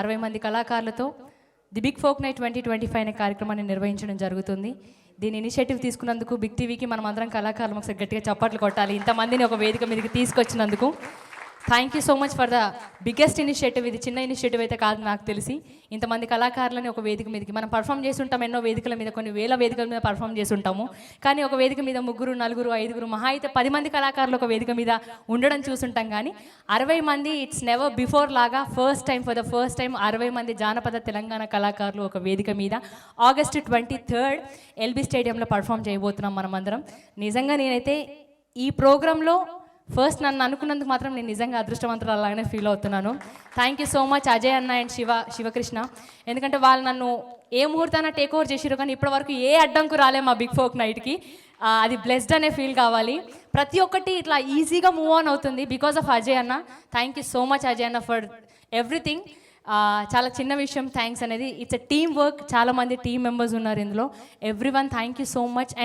60 మంది కళాకారులతో the big folk night 2025 అనే కార్యక్రమాన్ని నిర్వహించడం జరుగుతుంది. దీని ఇనిషియేటివ్ తీసుకున్నందుకు బిగ్ టీవీకి మనం అందరం కళాకారులు ఒకసారి గట్టిగా చప్పట్లు కొట్టాలి. ఇంతమందిని ఒక వేదిక మీదకి తీసుకొచ్చినందుకు thank you so much for the biggest initiative. ఇది చిన్న ఇనిషియేటివ్ అయితే కాదు నాకు తెలిసి. ఇంతమంది కళాకారులని ఒక వేదిక మీదకి మనం పర్ఫామ్ చేసి ఉంటాం, ఎన్నో వేదికల మీద, కొన్ని వేల వేదికల మీద పర్ఫామ్ చేసి ఉంటాము. కానీ ఒక వేదిక మీద 3, 4, 5 మహా అయితే 10 మంది కళాకారులు ఒక వేదిక మీద ఉండడం చూసుంటాం. కానీ 60 మంది ఇట్స్ నెవర్ బిఫోర్ లాగా ఫర్ ద ఫస్ట్ టైం 60 మంది జానపద తెలంగాణ కళాకారులు ఒక వేదిక మీద ఆగస్ట్ 23rd ఎల్బీ స్టేడియంలో పర్ఫామ్ చేయబోతున్నాం మనమందరం. నిజంగా నేనైతే ఈ ప్రోగ్రాంలో ఫస్ట్ నన్ను అనుకున్నందుకు మాత్రం నేను నిజంగా అదృష్టవంతురాలాగానే ఫీల్ అవుతున్నాను. Thank you so much Ajay అన్న అండ్ శివకృష్ణ. ఎందుకంటే వాళ్ళు నన్ను ఏ ముహూర్తాన టేక్ ఓవర్ చేసిరు, కానీ ఇప్పటివరకు ఏ అడ్డంకు రాలే మా బిగ్ ఫోక్ నైట్కి. అది బ్లెస్డ్ అనే ఫీల్ కావాలి. ప్రతి ఒక్కటి ఇట్లా ఈజీగా మూవ్ ఆన్ అవుతుంది బికాస్ ఆఫ్ అజయ్ అన్న. Thank you so much Ajay అన్న ఫర్ ఎవ్రీథింగ్. చాలా చిన్న విషయం థ్యాంక్స్ అనేది. It's a team work. చాలామంది టీమ్ మెంబర్స్ ఉన్నారు ఇందులో. Every one thank you so much.